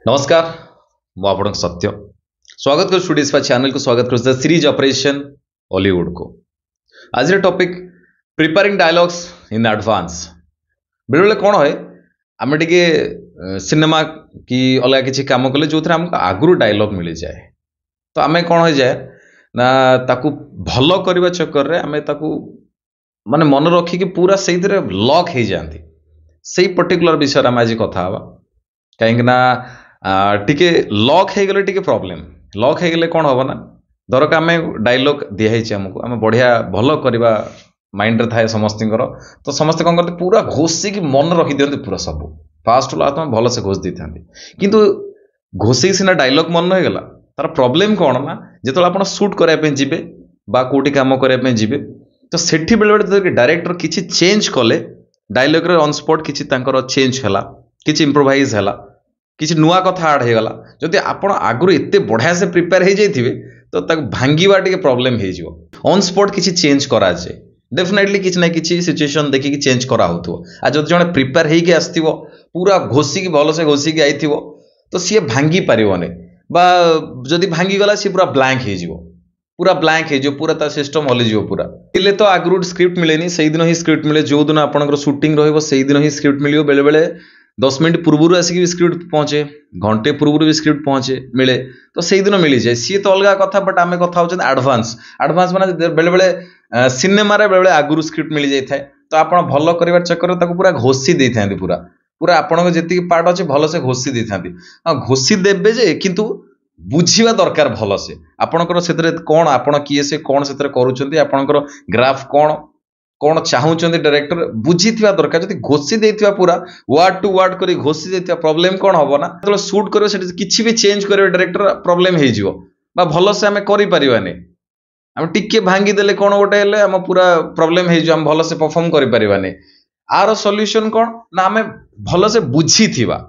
नमस्कार मुझे सत्य स्वागत कर स्टूडियोज चैनल को स्वागत कर सीरीज ऑपरेशन हॉलीवुड को आज topic preparing dialogues in advance बेले बेले कौन है आम टे सिनेमा कि अलग किसी काम कले जो थे आमको आगु डायलॉग मिल जाए तो आम कौन हो जाए ना ताकू भल करने चक्कर में आम ताकू माने मन रखिकी पूरा से लक हो जाती से पर्टिकुलर विषय आम आज कथा कहीं टिके लक हो गले टिके प्रॉब्लम लक हो गले कौन हम ना धरक आम डायलॉग दिखाई आमको आम बढ़िया भल करवा माइंड रे थाए समस्त तो समस्त कौन करते पूरा घोषिक मन रखी दिखते पूरा सब फास्ट तुम भल से घोष दी था किंतु घोषिक सीना डायलॉग मन हो गला तार प्रॉब्लम कौन ना जो आप शूट करने जी कौटी कम करने जी तो सेठी बेले बेले डायरेक्टर किसी चेंज कले डायलॉग रे ऑन स्पॉट किसी चेंज है किसी इम्प्रोवाइज है किसी नुआ कथा आड हो गला जदि आपण आगुरी एते बढ़िया से प्रिपेयर हो जाइथिबे तो ताक भांगीबा टिके प्रॉब्लम हो जिवो ऑन स्पॉट किसी चेंज करा जाए डेफिनेटली किसी ना किसी सिचुएशन देखिकी चेंज करा होथो आ जदि जणे प्रिपेयर हेके आस्थिवो पूरा घोषिकी भल से घोषिकी आइथिवो तो सी भांगी पारिबोने बा जदि भांगी गला सी पूरा ब्लैंक हो जिवो पूरा ब्लैंक हो पूरा ता सिस्टम हलिଯିव पूरा इले तो आगुरी स्क्रिप्ट मिलेनी से दिन ही स्क्रिप्ट मिले जो दिन आपनकर शूटिंग रहइबो से दिन ही स्क्रिप्ट मिलियो बेले बेले 10 मिनट पूर्व आसिक भी स्क्रिप्ट पहुंचे घंटे पूर्व भी स्क्रिप्ट पहुंचे मिले तो से दिन मिल जाए सी तो अलग कथा बट आम कथा होचन एडवांस एडवांस माने बेले बेले सिनेमा रे बेले बेले आगुरु स्क्रिप्ट मिल जाए तो आपण भल करिवार चक्कर ताको पूरा घोषी दे थांती पूरा पूरा आपण जेतिक पार्ट अछि भल से घोषी दे थांती घोषी देबे जे किंतु बुझीवा दरकार भल से आपणकर सेतरे कोन आपण किए से कोन सेतरे करूचंती आपणकर ग्राफ कोन कौन चाहूँ डायरेक्टर बुझी दरकार जब घोषी देथिबा पूरा वर्ड टू वर्ड करी घोषी देथिबा प्रॉब्लम कौन हम ना जो शूट कर किसी भी चेंज करे डायरेक्टर प्रॉब्लम हो भल से आम करें आम टिके भांगी देले कौन गोटे आम पूरा प्रॉब्लम हो भल से परफॉर्म करें आर सॉल्यूशन कौन ना आम भल से बुझी थिबा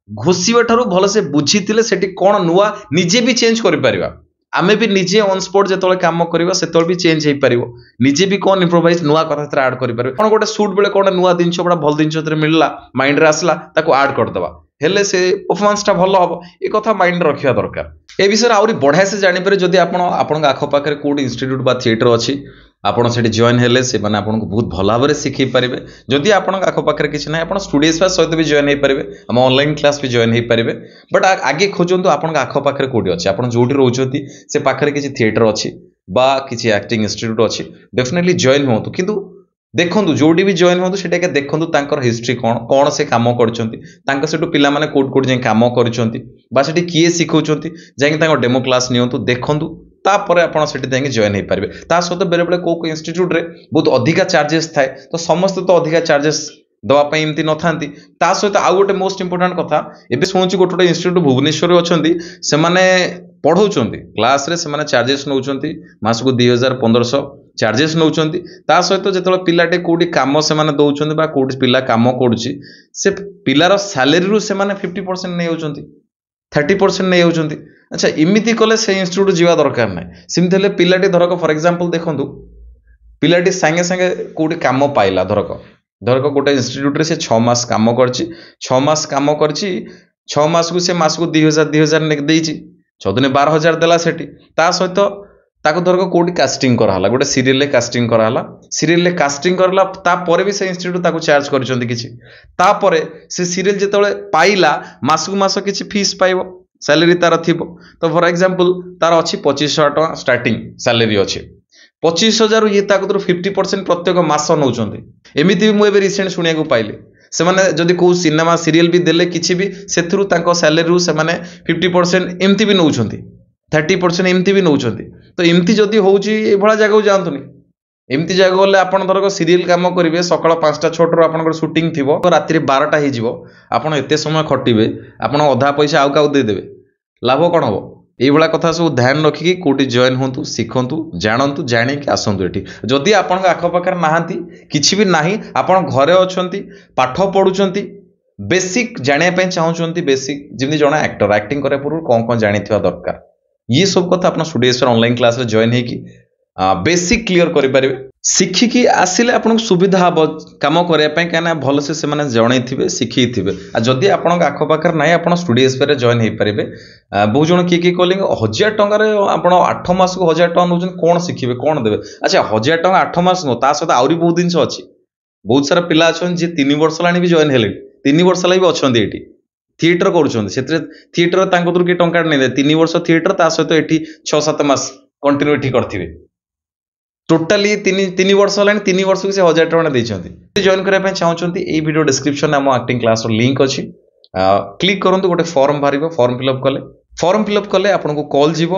घोषीबा ठारू भल से बुझी थिले सेठी कौन नुआ निजे भी चेंज करि परिबा आमे भी निजे ऑन स्पॉट जो काम करवा से भी चेंज हो पार निजे भी कौन इम्प्रोवाइज नुआ कथा आड कर कौन गोटे सुट बेले कौन नुआ जिन बड़ा भल जिन मिलला माइंड रे आसला ताको आड करदवा हेले से परफॉर्मेंस टा भल हम ये कथा माइंड रखा दरकार ए विषय आहरी बढ़िया से जापर जदि आपण आखपाखे कौट इंस्टीट्यूट बा थिएटर अच्छी आपड़ से जॉइन हेले से माने आपको बहुत भल भाव में शिखी पारे जदि आप आखपाखे किसी ना आप स्टूडियोज सहित भी जॉइन हो पारे आम ऑनलाइन क्लास भी जॉइन हो पारे बट आगे खोजतु आप आखपाखे कौटी अच्छे आप जो रोचे से पाखे किसी थिएटर अच्छी बा किसी एक्टिंग इंस्टीट्यूट अच्छी डेफिनेटली जॉइन हूँ किंतु देखु जोटी भी जॉइन हूँ से देखु हिस्ट्री कौन कौन से कम कर पिला माने कोट कोट जाए कम कर किए शिखौंट जाकि डेमो क्लास नियंतु देखु तापर आप जॉइन हो पारे सहित बेले बेले कौ इंस्टीट्यूट रे बहुत अधिका चार्जेस थाए तो समस्त तो अधिका चार्जेस दवापाई एमती न था सहित आउ गोटे मोस्ट इंपोर्टाट कथा एबे शुणुची गोटे इंस्टीट्यूट भुवनेश्वर अच्छी से पढ़ाऊँ क्लास रे से चार्जेस नौ मास को 2500 चार्जेस नौ सहित जो पिलाटे कौटी कम से दौरान कौटी पिला कम करुच्ची से पिलार सैलरी रू से 50% नहीं 30% नहीं अच्छा इमिति कले से इंस्टीट्यूट जीवा दरकार ना सेमती पिलाटी धरक फॉर एग्जांपल देखंतु पिलाटी सांगे सांगे कौटी काम पाइला धरक गोटे इंस्टीट्यूट रे से 6 मास काम करछि 6 मास काम करछि 6 मास को से मास को 2000 देछि 6 दिन 12000 देला सेठी ता सहित ताको धरक कौटी कास्टिंग कराला गोटे सीरियल रे कास्टिंग कराला सीरियल रे कास्टिंग करला ता परे भी से इंस्टीट्यूट ताको चार्ज करछंती किछि ता परे से सीरियल जेतले पाइला मास को मास किछि फीस पाइबो सैलरी तार थी तो फॉर एग्जांपल तार अच्छी 2500 टका स्टार्टिंग सैलरी अच्छी 25,000 ये 50% प्रत्येक मास नौ एमती भी मुझे रिसेंट शुणा पाइली से मैंने जदि कौ सिनेमा सीरियल भी देले किसी भी से सैलरी रू से 50% एमती भी नौ 30% एमती भी नौ तो एमती जदि हूँ ये जगह जातुनि एमती जगह गले आप धरक सीरियल कम करेंगे सकाल 5टा 6 आप शूटिंग थी तो राति 12टा हो एत समय खटिबे आप अधा पैसा आउ क्या देदेवे लाभ कौन हम ये कथा सब ध्यान रखिकी कौटी जॉइन हूँ शिखतु जानतु जाणिक आसतु ये जदि आप आखपाखे नहांती किसी भी ना आप घरे अच्छा पाठ पढ़ुंट बेसिक जानापी चाहूँगी बेसिक जमी जड़े एक्टर एक्टिंग करने पूर्व कौन कौन जानी दरकार ये सब कथा आप स्टूडियो ऑनलाइन क्लास जॉइन होगी बेसिक क्लीयर करें ଶିଖିକି ଆସିଲେ ଆପଣଙ୍କୁ ସୁବିଧା ହେବ କାମ କରିବା ପାଇଁ, କାହିଁକିନା ଭଲସେ ସେମାନେ ଜଣେଇଥିବେ ଶିଖେଇଥିବେ। ଆଉ ଯଦି ଆପଣଙ୍କ ଆଖପାଖରେ ନାହିଁ ଆପଣ ଷ୍ଟୁଡିଓସ୍ପିରେ ଜଏନ୍ ହେଇପାରିବେ। ବହୁ ଜଣ କିଏ କହିଲେ 1000 ଟଙ୍କାରେ ଆପଣ 8 ମାସକୁ 1000 ଟଙ୍କା ନେଉଛନ୍ତି, କ'ଣ ଶିଖିବେ କ'ଣ ଦେବେ? ଆଚ୍ଛା 1000 ଟଙ୍କା 8 ମାସ ନୁହଁ, ତା ସହିତ ଆହୁରି ବହୁତ ଜିନିଷ ଅଛି। ବହୁତ ସାରା ପିଲା ଅଛନ୍ତି ଯିଏ 3 ବର୍ଷ ହେଲାଣି ବି ଜଏନ୍ ହେଲେଣି, 3 ବର୍ଷ ହେଲା ବି ଅଛନ୍ତି ଏଠି ଥିଏଟର କରୁଛନ୍ତି। ସେଥିରେ ଥିଏଟର ତାଙ୍କ ଦୂର କିଏ ଟଙ୍କା ନେଇଦେବେ, 3 ବର୍ଷ ଥିଏଟର ତା ସହିତ ଏଠି 6-7 ମାସ କଣ୍ଟିନ୍ୟୁ ଏଠି କରିଥିବେ। ଟୋଟାଲି 3 ବର୍ଷ ହେଲାଣି, 3 ବର୍ଷକୁ ସେ 1000 ଟଙ୍କା ଦେଇଛନ୍ତି। ଜଏନ୍ କରିବା ପାଇଁ ଚାହୁଁଛନ୍ତି ଏଇ ଭିଡ଼ିଓ ଡିସ୍କ୍ରିପ୍ସନରେ ଆମ ଆକ୍ଟିଂ କ୍ଲାସ୍ର ଲିଙ୍କ୍ ଅଛି, କ୍ଲିକ୍ କରନ୍ତୁ। ଗୋଟେ ଫର୍ମ ବାହାରିବ, ଫର୍ମ ଫିଲ୍ଅପ୍ କଲେ ଆପଣଙ୍କୁ କଲ୍ ଯିବ,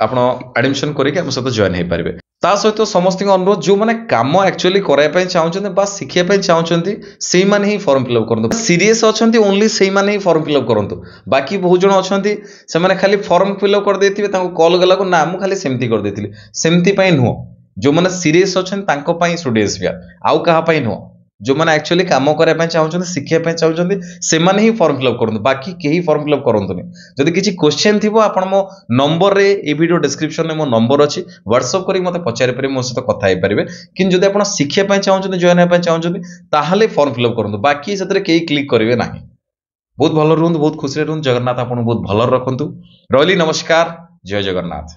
ଆପଣ ଆଡ଼ମିସନ୍ କରିକି ଆମ ସହିତ ଜଏନ୍ ହେଇପାରିବେ। ତା ସହିତ ସମସ୍ତଙ୍କ ଅନୁରୋଧ, ଯେଉଁମାନେ କାମ ଆକ୍ଚୁଆଲି କରିବା ପାଇଁ ଚାହୁଁଛନ୍ତି ବା ଶିଖିବା ପାଇଁ ଚାହୁଁଛନ୍ତି ସେଇମାନେ ହିଁ ଫର୍ମ ଫିଲ୍ଅପ୍ କରନ୍ତୁ। ସିରିୟସ୍ ଅଛନ୍ତି ଓନ୍ଲି ସେଇମାନେ ହିଁ ଫର୍ମ ଫିଲ୍ଅପ୍ କରନ୍ତୁ। ବାକି ବହୁତ ଜଣ ଅଛନ୍ତି ସେମାନେ ଖାଲି ଫର୍ମ ଫିଲ୍ଅପ୍ କରିଦେଇଥିବେ, ତାଙ୍କୁ କଲ୍ ଗଲାକୁ ନା ମୁଁ ଖାଲି ସେମିତି କରିଦେଇଥିଲି, ସେମିତି ପାଇଁ ନୁହଁ। ଯେଉଁମାନେ ସିରିୟସ୍ ଅଛନ୍ତି ତାଙ୍କ ପାଇଁ ଷ୍ଟୁଡିଓସ୍ପିଆ, ଆଉ କାହା ପାଇଁ ନୁହଁ। ଯେଉଁମାନେ ଆକ୍ଚୁଆଲି କାମ କରିବା ପାଇଁ ଚାହୁଁଛନ୍ତି, ଶିଖିବା ପାଇଁ ଚାହୁଁଛନ୍ତି, ସେମାନେ ହିଁ ଫର୍ମ ଫିଲ୍ଅପ୍ କରନ୍ତୁ, ବାକି କେହି ଫର୍ମ ଫିଲ୍ଅପ୍ କରନ୍ତୁନି। ଯଦି କିଛି କ୍ୱେଶ୍ଚନ୍ ଥିବ ଆପଣ ମୋ ନମ୍ବରରେ, এই ଭିଡ଼ିଓ ଡିସ୍କ୍ରିପ୍ସନରେ ମୋ ନମ୍ବର ଅଛି, ହ୍ୱାଟ୍ସଅପ୍ କରିକି ମୋତେ ପଚାରି ପାରିବେ, ମୋ ସହିତ କଥା ହେଇପାରିବେ। କିନ୍ତୁ ଯଦି ଆପଣ ଶିଖିବା ପାଇଁ ଚାହୁଁଛନ୍ତି, ଜଏନ୍ ହେବା ପାଇଁ ଚାହୁଁଛନ୍ତି, ତାହେଲେ ଫର୍ମ ଫିଲ୍ଅପ୍ କରନ୍ତୁ, ବାକି ସେଥିରେ କେହି କ୍ଲିକ୍ କରିବେ ନାହିଁ। ବହୁତ ଭଲ ରୁହନ୍ତୁ, ବହୁତ ଖୁସିରେ ରୁହନ୍ତୁ। ଜଗନ୍ନାଥ ଆପଣଙ୍କୁ ବହୁତ ଭଲରେ ରଖନ୍ତୁ। ରହିଲି, ନମସ୍କାର, ଜୟ ଜଗନ୍ନାଥ।